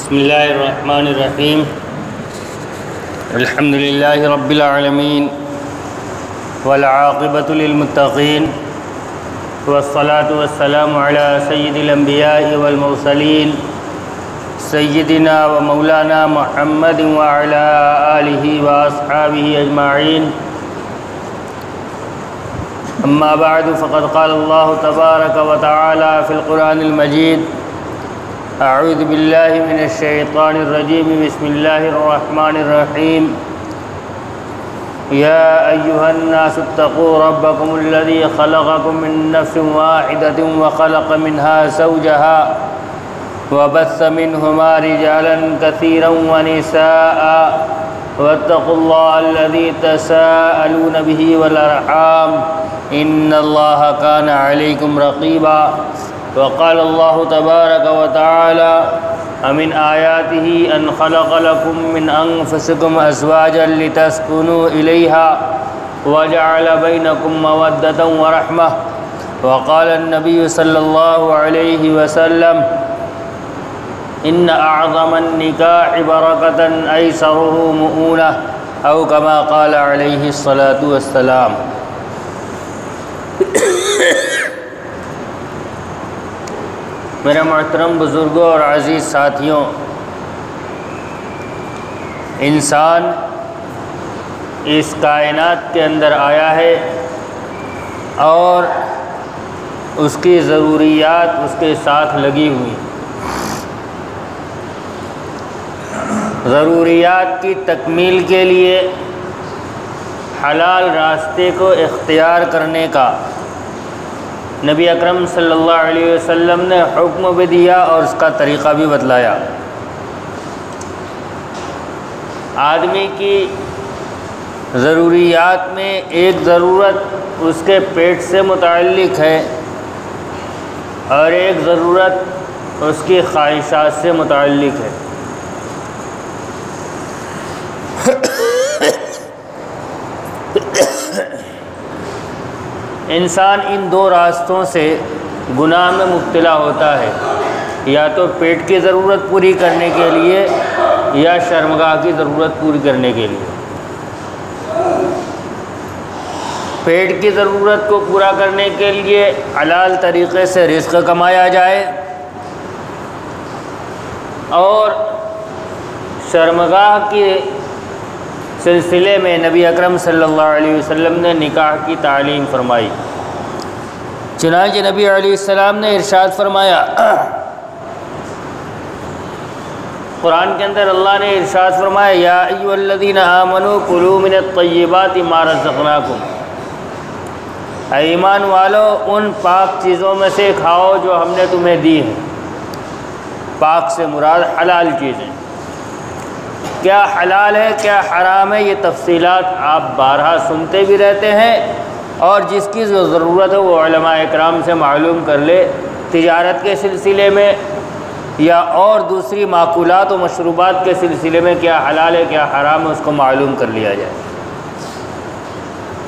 بسم اللہ الرحمن الرحیم الحمد للہ رب العالمین والعاقبۃ للمتقین والصلاة والسلام علی سید الانبیاء والمرسلین سیدنا و مولانا محمد وعلی آلہ واصحابہ اجمعین اما بعد فقد قال اللہ تبارک و تعالی فی القرآن المجید اعوذ باللہ من الشیطان الرجیم بسم اللہ الرحمن الرحیم یا ایہا الناس اتقوا ربکم الذی خلقکم من نفس واحدۃ وخلق منها زوجها وبث منہما رجالا کثیرا ونساء واتقوا اللہ الذی تساءلون به والارحام ان اللہ کان علیکم رقیبا وقال اللہ تبارک وتعالی ومن آیاته ان خلق لكم من انفسكم ازواجا لتسكنوا الیها وجعل بینکم مودة ورحمة وقال النبی صلی اللہ علیہ وسلم ان اعظم النکاح برکة ایسره مؤونة او کما قال علیہ الصلاة والسلام۔ میرے محترم بزرگوں اور عزیز ساتھیوں، انسان اس کائنات کے اندر آیا ہے اور اس کی ضروریات اس کے ساتھ لگی ہوئی۔ ضروریات کی تکمیل کے لیے حلال راستے کو اختیار کرنے کا نبی اکرم صلی اللہ علیہ وسلم نے حکم بھی دیا اور اس کا طریقہ بھی بتلایا۔ آدمی کی ضروریات میں ایک ضرورت اس کے پیٹ سے متعلق ہے اور ایک ضرورت اس کی خواہشات سے متعلق ہے۔ انسان ان دو راستوں سے گناہ میں مبتلا ہوتا ہے، یا تو پیٹ کی ضرورت پوری کرنے کے لیے یا شرمگاہ کی ضرورت پوری کرنے کے لیے۔ پیٹ کی ضرورت کو پورا کرنے کے لیے حلال طریقے سے رزق کمایا جائے اور شرمگاہ کے سلسلے میں نبی اکرم صلی اللہ علیہ وسلم نے نکاح کی تعلیم فرمائی۔ چنانچہ نبی علیہ السلام نے ارشاد فرمایا، قرآن کے اندر اللہ نے ارشاد فرمایا یا ایھا الذین آمنوا کلوا من الطیبات ما رزقناکم، اے ایمان والو ان پاک چیزوں میں سے کھاؤ جو ہم نے تمہیں دی ہیں۔ پاک سے مراد حلال چیزیں۔ کیا حلال ہے کیا حرام ہے یہ تفصیلات آپ بارہا سنتے بھی رہتے ہیں، اور جس کی جو ضرورت ہے وہ علماء اکرام سے معلوم کر لے، تجارت کے سلسلے میں یا اور دوسری معقولات و مشروبات کے سلسلے میں کیا حلال ہے کیا حرام ہے اس کو معلوم کر لیا جائے۔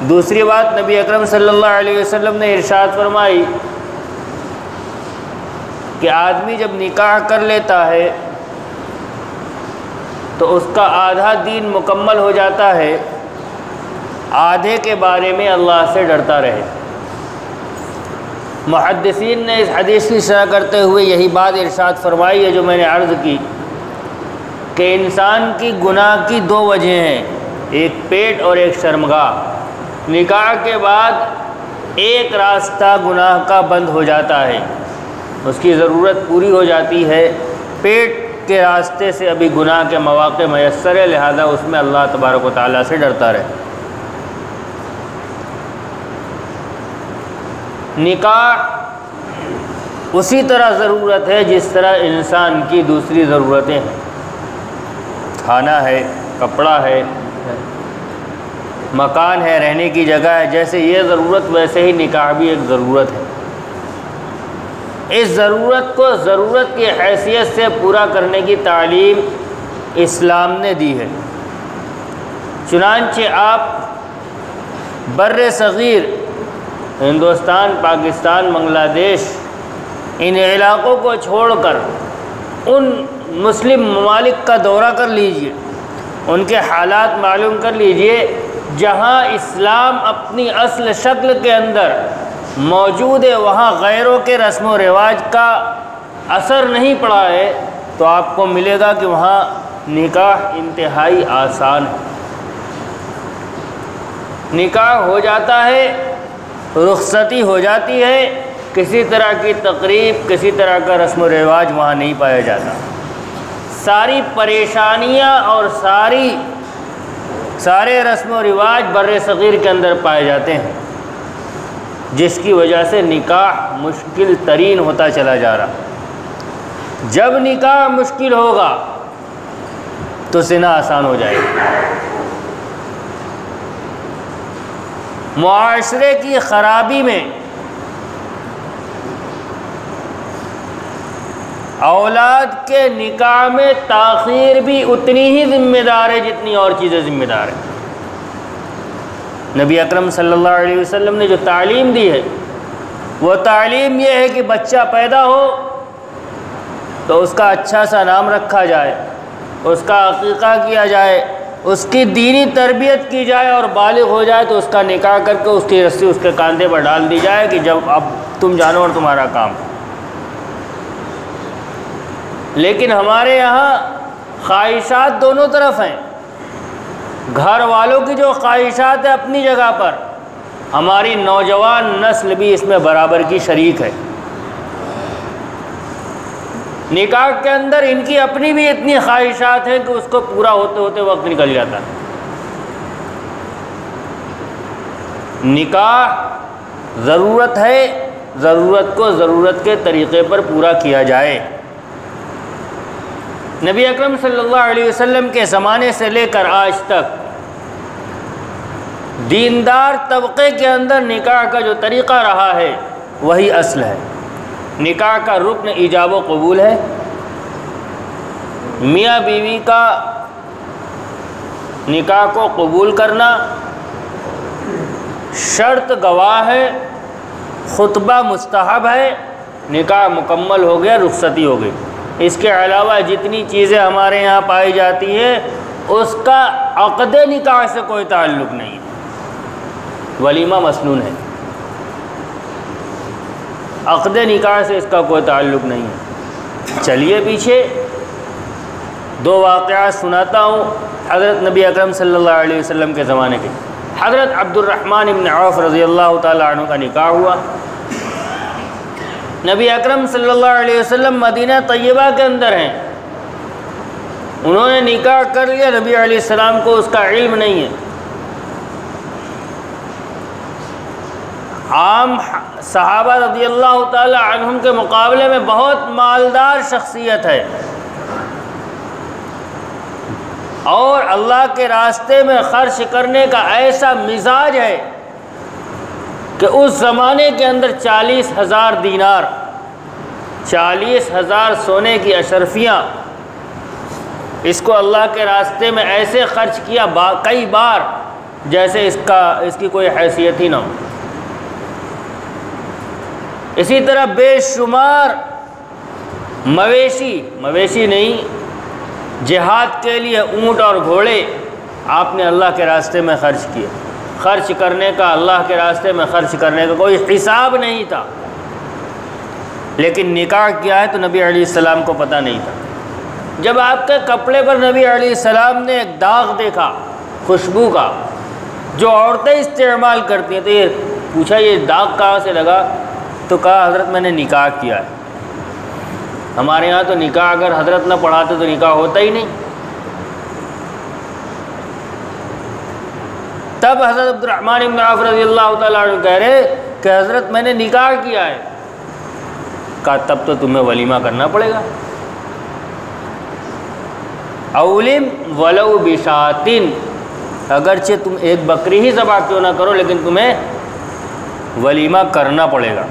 دوسری بات نبی اکرم صلی اللہ علیہ وسلم نے ارشاد فرمائی کہ آدمی جب نکاح کر لیتا ہے تو اس کا آدھا دین مکمل ہو جاتا ہے، آدھے کے بارے میں اللہ سے ڈرتا رہے۔ محدثین نے اس حدیث کی شرح کرتے ہوئے یہی بات ارشاد فرمائی ہے جو میں نے عرض کی کہ انسان کی گناہ کی دو وجہیں ہیں، ایک پیٹ اور ایک شرمگاہ۔ نکاح کے بعد ایک راستہ گناہ کا بند ہو جاتا ہے، اس کی ضرورت پوری ہو جاتی ہے، پیٹ کے راستے سے ابھی گناہ کے مواقع میسر ہے، لہذا اس میں اللہ تبارک و تعالیٰ سے ڈرتا رہے۔ نکاح اسی طرح ضرورت ہے جس طرح انسان کی دوسری ضرورتیں ہیں، کھانا ہے، کپڑا ہے، مکان ہے، رہنے کی جگہ ہے، جیسے یہ ضرورت ویسے ہی نکاح بھی ایک ضرورت ہے۔ اس ضرورت کو ضرورت کی حیثیت سے پورا کرنے کی تعلیم اسلام نے دی ہے۔ چنانچہ آپ بر صغیر ہندوستان، پاکستان، بنگلہ دیش ان علاقوں کو چھوڑ کر ان مسلم ممالک کا دورہ کر لیجئے، ان کے حالات معلوم کر لیجئے، جہاں اسلام اپنی اصل شکل کے اندر موجود ہے وہاں غیروں کے رسم و رواج کا اثر نہیں پڑا ہے، تو آپ کو ملے گا کہ وہاں نکاح انتہائی آسان ہے، نکاح ہو جاتا ہے، رخصتی ہو جاتی ہے، کسی طرح کی تقریب، کسی طرح کا رسم و رواج وہاں نہیں پایا جاتا، ساری پریشانیاں اور سارے رسم و رواج بر صغیر کے اندر پائے جاتے ہیں، جس کی وجہ سے نکاح مشکل ترین ہوتا چلا جا رہا۔ جب نکاح مشکل ہوگا تو زنا آسان ہو جائے گا۔ معاشرے کی خرابی میں اولاد کے نکاح میں تاخیر بھی اتنی ہی ذمہ دار ہے جتنی اور چیزیں ذمہ دار ہیں۔ نبی اکرم صلی اللہ علیہ وسلم نے جو تعلیم دی ہے وہ تعلیم یہ ہے کہ بچہ پیدا ہو تو اس کا اچھا سا نام رکھا جائے، اس کا عقیقہ کیا جائے، اس کی دینی تربیت کی جائے، اور بالغ ہو جائے تو اس کا نکاح کر کے اس کی رسی اس کے کاندھے پر ڈال دی جائے کہ جب اب تم جانو اور تمہارا کام۔ لیکن ہمارے یہاں خواہشات دونوں طرف ہیں، گھر والوں کی جو خواہشات ہے اپنی جگہ پر، ہماری نوجوان نسل بھی اس میں برابر کی شریک ہے۔ نکاح کے اندر ان کی اپنی بھی اتنی خواہشات ہیں کہ اس کو پورا ہوتے ہوتے وقت نکل جاتا ہے۔ نکاح ضرورت ہے، ضرورت کو ضرورت کے طریقے پر پورا کیا جائے۔ نبی اکرم صلی اللہ علیہ وسلم کے زمانے سے لے کر آج تک دیندار طبقے کے اندر نکاح کا جو طریقہ رہا ہے وہی اصل ہے۔ نکاح کا رکن ایجاب و قبول ہے، میاں بیوی کا نکاح کو قبول کرنا، شرط گواہ ہے، خطبہ مستحب ہے، نکاح مکمل ہو گیا، رخصتی ہو گئی۔ اس کے علاوہ جتنی چیزیں ہمارے یہاں پائی جاتی ہیں اس کا عقد نکاح سے کوئی تعلق نہیں ہے، ولیمہ مسنون ہے، عقد نکاح سے اس کا کوئی تعلق نہیں ہے۔ چلیے پیچھے دو واقعات سناتا ہوں حضرت نبی اکرم صلی اللہ علیہ وسلم کے زمانے کے۔ حضرت عبد الرحمن بن عوف رضی اللہ تعالیٰ عنہ کا نکاح ہوا۔ نبی اکرم صلی اللہ علیہ وسلم مدینہ طیبہ کے اندر ہیں، انہوں نے نکاح کر لیا، نبی علیہ السلام کو اس کا علم نہیں ہے۔ عام صحابہ رضی اللہ تعالی عنہم کے مقابلے میں بہت مالدار شخصیت ہے، اور اللہ کے راستے میں خرچ کرنے کا ایسا مزاج ہے کہ اس زمانے کے اندر 40,000 دینار، 40,000 سونے کی اشرفیاں، اس کو اللہ کے راستے میں ایسے خرچ کیا کئی بار جیسے اس کی کوئی حیثیت ہی نہ ہو۔ اسی طرح بے شمار مویشی نہیں، جہاد کے لیے اونٹ اور گھوڑے آپ نے اللہ کے راستے میں خرچ کیے۔ خرچ کرنے کا، اللہ کے راستے میں خرچ کرنے کا کوئی حساب نہیں تھا، لیکن نکاح کیا ہے تو نبی علیہ السلام کو پتہ نہیں تھا۔ جب آپ کے کپڑے پر نبی علیہ السلام نے ایک داغ دیکھا خوشبو کا جو عورتیں استعمال کرتی ہیں، تو یہ پوچھا یہ داغ کہاں سے لگا؟ تو کہا حضرت میں نے نکاح کیا ہے۔ ہمارے ہاں تو نکاح اگر حضرت نہ پڑھاتے تو نکاح ہوتا ہی نہیں۔ تب حضرت عبد الرحمن بن عوف رضی اللہ تعالیٰ عنہ کہہ رہے کہ حضرت میں نے نکاح کیا ہے۔ کہا تب تو تمہیں ولیمہ کرنا پڑے گا۔ اولم ولو بشاتن، اگرچہ تم ایک بکری ہی ذبح کیوں نہ کرو لیکن تمہیں ولیمہ کرنا پڑے گا۔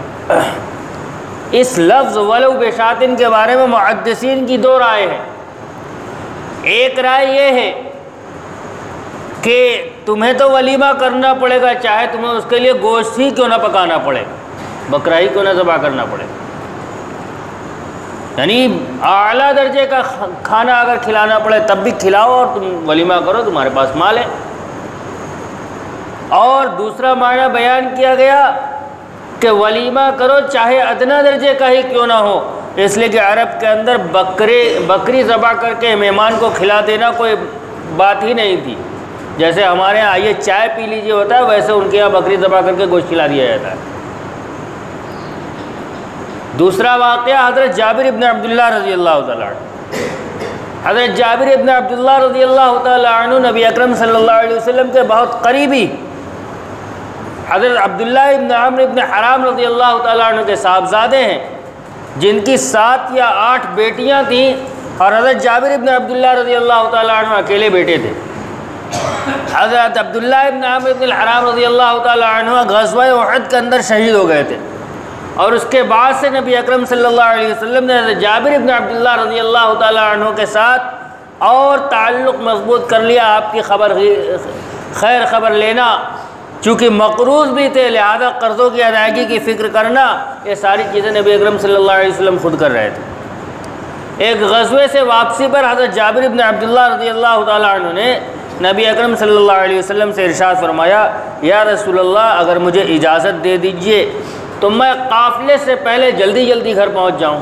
اس لفظ ولو بشاتن کے بارے میں محدثین کی دو رائے ہیں۔ ایک رائے یہ ہے کہ تمہیں تو ولیمہ کرنا پڑے گا، چاہے تمہیں اس کے لیے گوشت ہی کیوں نہ پکانا پڑے، بکرا ہی کیوں نہ ذبح کرنا پڑے۔ یعنی اعلیٰ درجے کا کھانا اگر کھلانا پڑے تب بھی کھلاؤ اور تم ولیمہ کرو، تمہارے پاس مال ہے۔ اور دوسرا معنی بیان کیا گیا کہ ولیمہ کرو چاہے ادنا درجے کا ہی کیوں نہ ہو، اس لیے کہ عرب کے اندر بکری ذبح کر کے مہمان کو کھلا دینا کوئی بات ہی نہیں تھی۔ جیسے ہمارے یہاں آئیے چائے پی لیجیے ہوتا ہے، ویسے ان کے یہاں بکری ذبح کر کے گوشت کھلا دیا جاتا ہے۔ دوسرا واقعہ حضرت جابر ابن عبداللہ رضی اللہ تعالیٰ عنہ۔ حضرت جابر ابن عبداللہ رضی اللہ تعالیٰ عنہ نبی اکرم صلی اللہ علیہ وسلم کے بہت قریبی حضرت عبداللہ ابن عمرو ابن حرام رضی اللہ تعالیٰ عنہ کے صاحبزادے ہیں، جن کی 7 یا 8 بیٹیاں تھیں، اور حضرت جابر ابن عبداللہ رضی اللہ تعالیٰ عنہ اکیلے بیٹے تھے۔ حضرت عبداللہ ابن عمرو ابن الحرام رضی اللہ تعالیٰ عنہ غزوہ احد کے اندر شہید ہو گئے تھے، اور اس کے بعد سے نبی اکرم صلی اللہ علیہ وسلم نے حضرت جابر ابن عبداللہ رضی اللہ تعالیٰ عنہ کے ساتھ اور تعلق مضبوط کر لیا۔ آپ کی خیر خبر لینا، چونکہ مقروض بھی تھے لہذا قرضوں کی ادائیگی کی فکر کرنا، یہ ساری چیزیں نبی اکرم صلی اللہ علیہ وسلم خود کر رہے تھے۔ ایک غزوے سے واپسی پر حضرت جابر ابن عبداللہ رضی اللہ تعالیٰ عنہ نے نبی اکرم صلی اللہ علیہ وسلم سے ارشاد فرمایا، یا رسول اللہ اگر مجھے اجازت دے دیجئے تو میں قافلے سے پہلے جلدی گھر پہنچ جاؤں۔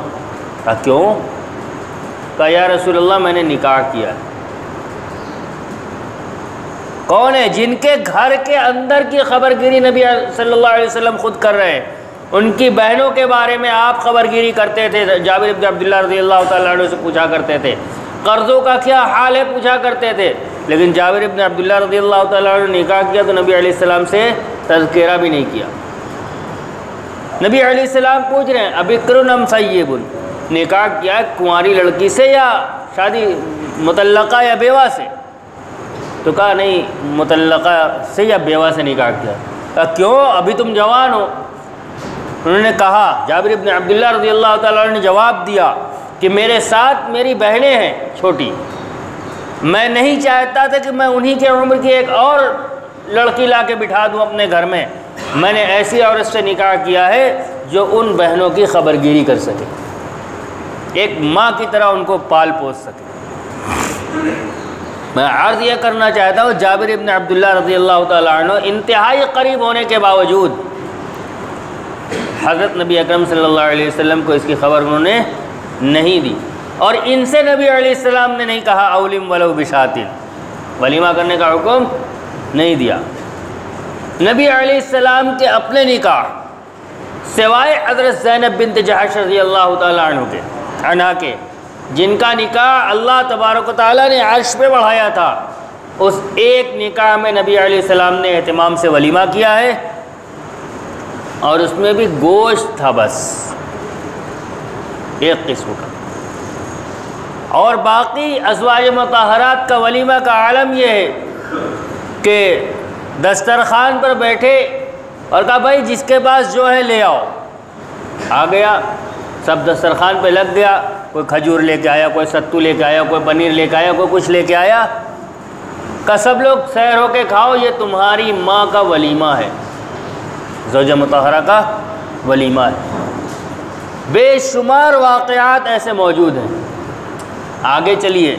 کہا کیوں؟ کہا یا رسول اللہ میں نے نکاح کیا ہے۔ کون ہے؟ جن کے گھر کے اندر کی خبر گیری نبی صلی اللہ علیہ وسلم خود کر رہے ہیں، ان کی بہنوں کے بارے میں آپ خبر گیری کرتے تھے، جابر بن عبداللہ رضی اللہ تعالیٰ عنہ سے پوچھا کرتے تھے، قرضوں کا کیا حال ہے پوچھا کرتے تھے۔ لیکن جابر بن عبداللہ رضی اللہ تعالیٰ عنہ نے نکاح کیا تو نبی علیہ السلام سے تذکرہ بھی نہیں کیا۔ نبی علیہ السلام پوچھ رہے ہیں ابکر ام سیب، نکاح کیا کنواری لڑکی سے یا شادی مطلقہ یا بیوہ سے؟ تو کہا نہیں، مطلقہ سے یا بیوہ سے نکاح کیا۔ کہا کیوں؟ ابھی تم جوان ہو۔ انہوں نے کہا، جابر بن عبداللہ رضی اللہ تعالیٰ عنہ نے جواب دیا کہ میرے ساتھ میری بہنیں ہیں چھوٹی، میں نہیں چاہتا تھا کہ میں انہی کے عمر کی ایک اور لڑکی لا کے بٹھا دوں اپنے گھر میں، میں نے ایسی عورت سے نکاح کیا ہے جو ان بہنوں کی خبر گیری کر سکے، ایک ماں کی طرح ان کو پال پوس سکے۔ میں عرض یہ کرنا چاہتا ہوں، جابر ابن عبداللہ رضی اللہ تعالیٰ عنہ انتہائی قریب ہونے کے باوجود حضرت نبی اکرم صلی اللہ علیہ وسلم کو اس کی خبر انہوں نے نہیں دی، اور ان سے نبی علیہ السلام نے نہیں کہا اولم ولو بشاتن، ولیمہ کرنے کا حکم نہیں دیا۔ نبی علیہ السلام کے اپنے نکاح سوائے حضرت زینب بنت جحش رضی اللہ تعالیٰ عنہ کے جن کا نکاح اللہ تبارک و تعالیٰ نے عرش پہ بڑھایا تھا، اس ایک نکاح میں نبی علیہ السلام نے اہتمام سے ولیمہ کیا ہے، اور اس میں بھی گوشت تھا بس ایک قسم کا، اور باقی ازواج مطہرات کا ولیمہ کا عالم یہ ہے کہ دسترخوان پر بیٹھے اور کہا بھائی جس کے پاس جو ہے لے آؤ، آ گیا، سب دسترخوان پہ لگ گیا، کوئی کھجور لے کے آیا، کوئی ستو لے کے آیا، کوئی پنیر لے کے آیا، کوئی کچھ لے کے آیا، کہ سب لوگ سیر ہو کے کھاؤ، یہ تمہاری ماں کا ولیمہ ہے، زوجہ مطہرہ کا ولیمہ ہے۔ بے شمار واقعات ایسے موجود ہیں۔ آگے چلیے،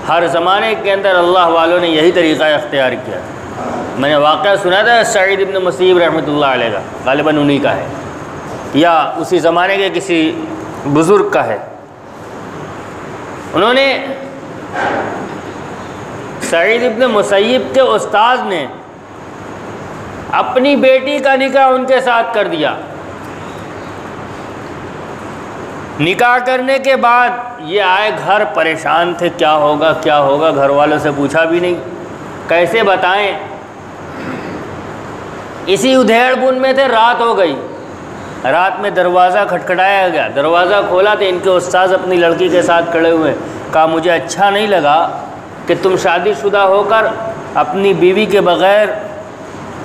ہر زمانے کے اندر اللہ والوں نے یہی طریقہ اختیار کیا۔ میں نے واقعہ سنا تھا سعید ابن مسیب رحمۃ اللہ علیہ کا، غالباً انہی کا ہے یا اسی زمانے کے کسی بزرگ کا ہے۔ انہوں نے سعید ابن مسیب کے استاد نے اپنی بیٹی کا نکاح ان کے ساتھ کر دیا۔ نکاح کرنے کے بعد یہ آئے گھر، پریشان تھے کیا ہوگا کیا ہوگا، گھر والوں سے پوچھا بھی نہیں، کیسے بتائیں۔ اسی ادھیڑ بن میں تھے، رات ہو گئی، رات میں دروازہ کھٹکھٹایا گیا، دروازہ کھولا تو ان کے استاذ اپنی لڑکی کے ساتھ کھڑے ہوئے۔ کہا مجھے اچھا نہیں لگا کہ تم شادی شدہ ہو کر اپنی بیوی کے بغیر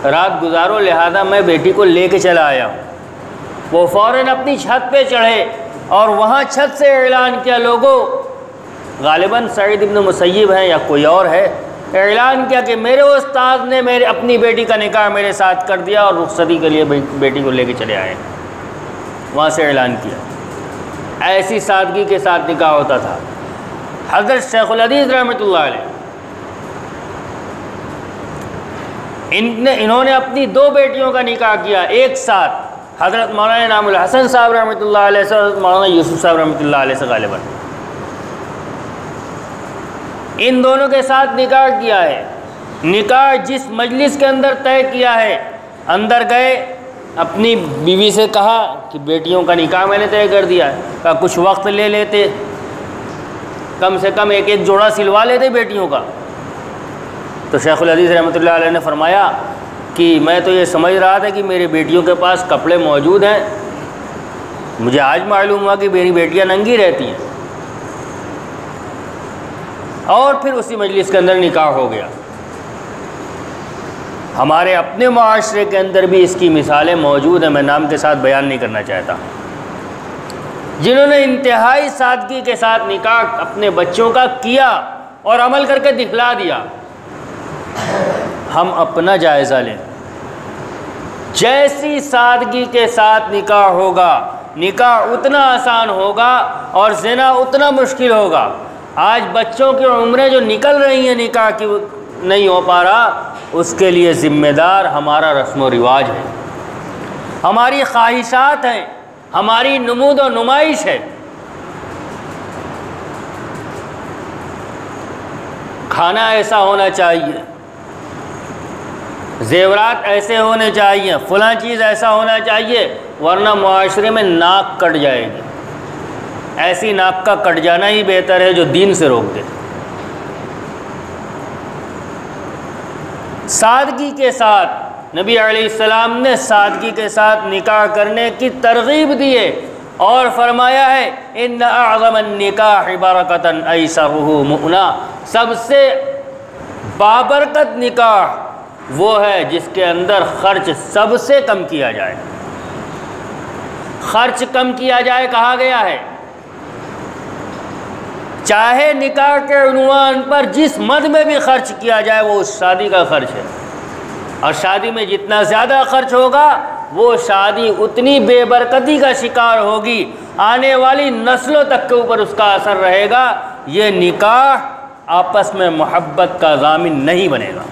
رات گزارو، لہذا میں بیٹی کو لے کے چلا آیا ہوں۔ وہ فوراً اپنی چھت پہ چڑھے اور وہاں چھت سے اعلان کیا، لوگوں، غالباً سعید ابن مسیب ہیں یا کوئی اور ہے، اعلان کیا کہ میرے استاد نے اپنی بیٹی کا نکاح میرے ساتھ کر دیا اور رخصتی کے لیے بیٹی کو لے کے چلے آئے۔ وہاں سے اعلان کیا۔ ایسی سادگی کے ساتھ نکاح ہوتا تھا۔ حضرت شیخ الحدیث رحمۃ اللہ علیہ انہوں نے اپنی 2 بیٹیوں کا نکاح کیا ایک ساتھ، حضرت مولانا انعام الحسن صاحب رحمۃ اللہ علیہ سے، حضرت مولانا یوسف صاحب رحمۃ اللہ علیہ سے غالباً ان دونوں کے ساتھ نکاح کیا ہے۔ نکاح جس مجلس کے اندر طے کیا ہے، اندر گئے، اپنی بیوی سے کہا کہ بیٹیوں کا نکاح میں نے طے کر دیا ہے، کہا کچھ وقت لے لیتے، کم سے کم ایک جوڑا سلوا لیتے بیٹیوں کا۔ تو شیخ الحدیث رحمۃ اللہ علیہ نے فرمایا کہ میں تو یہ سمجھ رہا تھا کہ میری بیٹیوں کے پاس کپڑے موجود ہیں، مجھے آج معلوم ہوا کہ میری بیٹیاں ننگی رہتی ہیں۔ اور پھر اسی مجلس کے اندر نکاح ہو گیا۔ ہمارے اپنے معاشرے کے اندر بھی اس کی مثالیں موجود ہیں، میں نام کے ساتھ بیان نہیں کرنا چاہتا، جنہوں نے انتہائی سادگی کے ساتھ نکاح اپنے بچوں کا کیا اور عمل کر کے دکھلا دیا۔ ہم اپنا جائزہ لیں، جیسی سادگی کے ساتھ نکاح ہوگا، نکاح اتنا آسان ہوگا اور زنا اتنا مشکل ہوگا۔ آج بچوں کی عمریں جو نکل رہی ہیں نکاح کی نہیں ہو پا رہا، اس کے لیے ذمہ دار ہمارا رسم و رواج ہے، ہماری خواہشات ہیں، ہماری نمود و نمائش ہے۔ کھانا ایسا ہونا چاہیے، زیورات ایسے ہونے چاہیے، فلاں چیز ایسا ہونا چاہیے، ورنہ معاشرے میں ناک کٹ جائے گی۔ ایسی ناک کا کٹ جانا ہی بہتر ہے جو دین سے روک دے۔ سادگی کے ساتھ نبی علیہ السلام نے سادگی کے ساتھ نکاح کرنے کی ترغیب دی ہے اور فرمایا ہے ان اعظم النکاح برکۃ ایسرہ مؤنہ، سب سے بابرکت نکاح وہ ہے جس کے اندر خرچ سب سے کم کیا جائے۔ خرچ کم کیا جائے کہا گیا ہے، چاہے نکاح کے عنوان پر جس مد میں بھی خرچ کیا جائے وہ اس شادی کا خرچ ہے، اور شادی میں جتنا زیادہ خرچ ہوگا وہ شادی اتنی بے برکتی کا شکار ہوگی، آنے والی نسلوں تک کے اوپر اس کا اثر رہے گا۔ یہ نکاح آپس میں محبت کا ضامن نہیں بنے گا،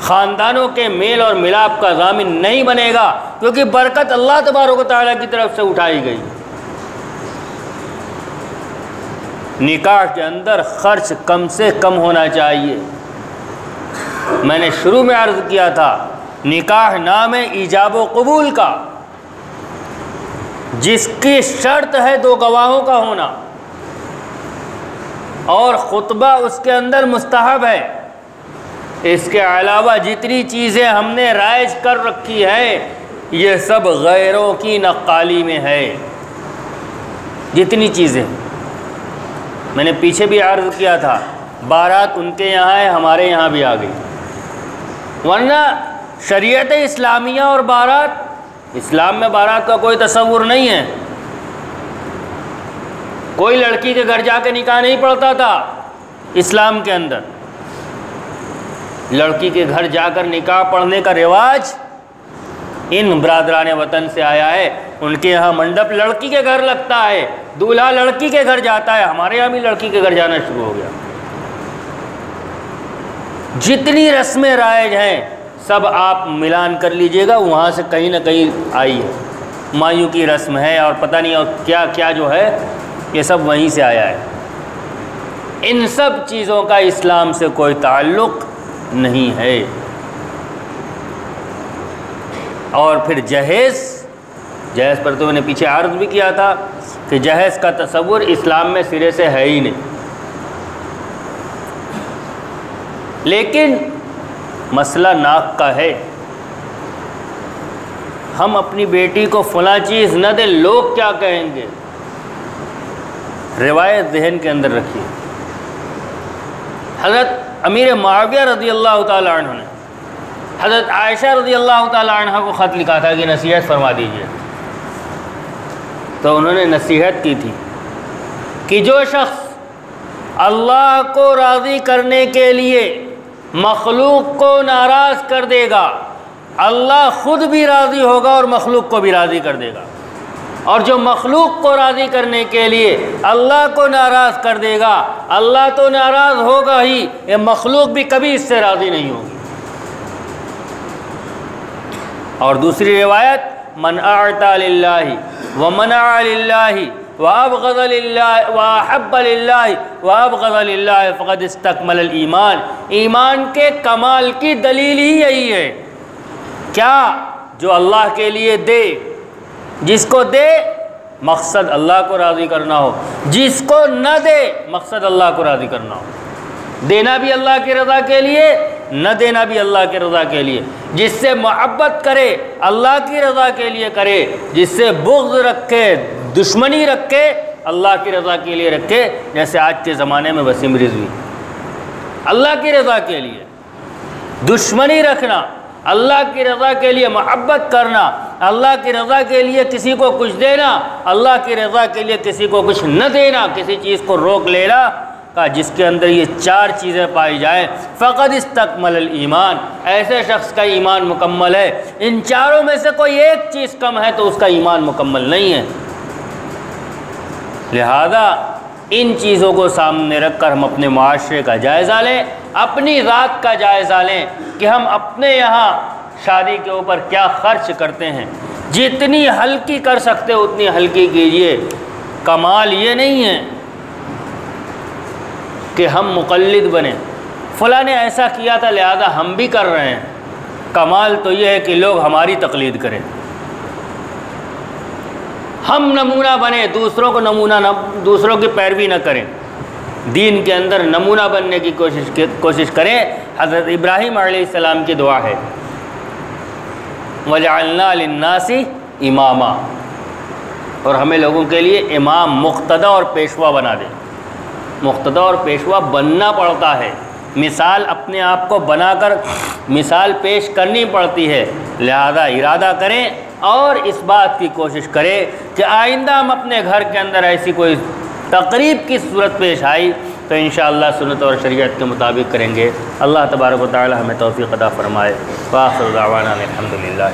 خاندانوں کے میل اور ملاپ کا ضامن نہیں بنے گا، کیونکہ برکت اللہ تبارک و تعالیٰ کی طرف سے اٹھائی گئی۔ نکاح کے اندر خرچ کم سے کم ہونا چاہیے۔ میں نے شروع میں عرض کیا تھا، نکاح نام ہے ایجاب و قبول کا، جس کی شرط ہے 2 گواہوں کا ہونا، اور خطبہ اس کے اندر مستحب ہے۔ اس کے علاوہ جتنی چیزیں ہم نے رائج کر رکھی ہے یہ سب غیروں کی نقالی میں ہے۔ جتنی چیزیں میں نے پیچھے بھی عرض کیا تھا، بارات ان کے یہاں ہے، ہمارے یہاں بھی آ گئی، ورنہ شریعت اسلامیہ اور بارات، اسلام میں بارات کا کوئی تصور نہیں ہے۔ کوئی لڑکی کے گھر جا کے نکاح نہیں پڑھتا تھا اسلام کے اندر۔ لڑکی کے گھر جا کر نکاح پڑھنے کا رواج ان برادران وطن سے آیا ہے۔ ان کے یہاں منڈپ لڑکی کے گھر لگتا ہے، دولہا لڑکی کے گھر جاتا ہے، ہمارے یہاں بھی لڑکی کے گھر جانا شروع ہو گیا۔ جتنی رسمیں رائج ہیں سب آپ ملان کر لیجئے گا، وہاں سے کہیں نہ کہیں آئی ہے۔ مایوں کی رسم ہے اور پتہ نہیں اور کیا کیا جو ہے، یہ سب وہیں سے آیا ہے۔ ان سب چیزوں کا اسلام سے کوئی تعلق نہیں ہے۔ اور پھر جہیز پر تو میں نے پیچھے عرض بھی کیا تھا کہ جہیز کا تصور اسلام میں سرے سے ہے ہی نہیں۔ لیکن مسئلہ ناک کا ہے، ہم اپنی بیٹی کو فلاں چیز نہ دیں، لوگ کیا کہیں گے، روایت ذہن کے اندر رکھیے۔ حضرت امیر معاویہ رضی اللہ تعالی عنہ نے حضرت عائشہ رضی اللہ تعالی عنہ کو خط لکھا تھا کہ نصیحت فرما دیجیے، تو انہوں نے نصیحت کی تھی کہ جو شخص اللہ کو راضی کرنے کے لیے مخلوق کو ناراض کر دے گا، اللہ خود بھی راضی ہوگا اور مخلوق کو بھی راضی کر دے گا۔ اور جو مخلوق کو راضی کرنے کے لیے اللہ کو ناراض کر دے گا، اللہ تو ناراض ہوگا ہی، یہ مخلوق بھی کبھی اس سے راضی نہیں ہوگی۔ اور دوسری روایت من اعطى للہ ومنع للہ وابغض للہ واحب للہ وابغض للہ فقد استکمل الایمان۔ ایمان کے کمال کی دلیل ہی یہی ہے، کیا؟ جو اللہ کے لیے دے، جس کو دے مقصد اللہ کو راضی کرنا ہو، جس کو نہ دے مقصد اللہ کو راضی کرنا ہو۔ دینا بھی اللہ کی رضا کے لیے، نہ دینا بھی اللہ کی رضا کے لیے۔ جس سے محبت کرے اللہ کی رضا کے لیے کرے، جس سے بغض رکھے، دشمنی رکھے، اللہ کی رضا کے لیے رکھے، جیسے آج کے زمانے میں وسیم رضوی۔ اللہ کی رضا کے لیے دشمنی رکھنا، اللہ کی رضا کے لیے محبت کرنا، اللہ کی رضا کے لیے کسی کو کچھ دینا، اللہ کی رضا کے لیے کسی کو کچھ نہ دینا، کسی چیز کو روک لینا، کا جس کے اندر یہ چار چیزیں پائی جائیں فقد استکمل الایمان، ایسے شخص کا ایمان مکمل ہے۔ ان چاروں میں سے کوئی ایک چیز کم ہے تو اس کا ایمان مکمل نہیں ہے۔ لہذا ان چیزوں کو سامنے رکھ کر ہم اپنے معاشرے کا جائزہ لیں، اپنی ذات کا جائزہ لیں کہ ہم اپنے یہاں شادی کے اوپر کیا خرچ کرتے ہیں۔ جتنی ہلکی کر سکتے اتنی ہلکی کیجئے۔ کمال یہ نہیں ہے کہ ہم مقلد بنیں، فلاں نے ایسا کیا تھا لہذا ہم بھی کر رہے ہیں۔ کمال تو یہ ہے کہ لوگ ہماری تقلید کریں، ہم نمونہ بنیں، دوسروں کی پیروی نہ کریں۔ دین کے اندر نمونہ بننے کی کوشش کریں۔ حضرت ابراہیم علیہ السلام کی دعا ہے وَجَعَلْنَا لِلنَّاسِ اماما، اور ہمیں لوگوں کے لیے امام، مقتدی اور پیشوا بنا دے۔ مقتدی اور پیشوا بننا پڑتا ہے، مثال اپنے آپ کو بنا کر مثال پیش کرنی پڑتی ہے۔ لہذا ارادہ کریں اور اس بات کی کوشش کریں کہ آئندہ ہم اپنے گھر کے اندر ایسی کوئی تقریب کی صورت پیش آئی تو انشاءاللہ سنت اور شریعت کے مطابق کریں گے۔ اللہ تبارک و تعالی ہمیں توفیق عطا فرمائے۔ وآخر دعوانا الحمدللہ۔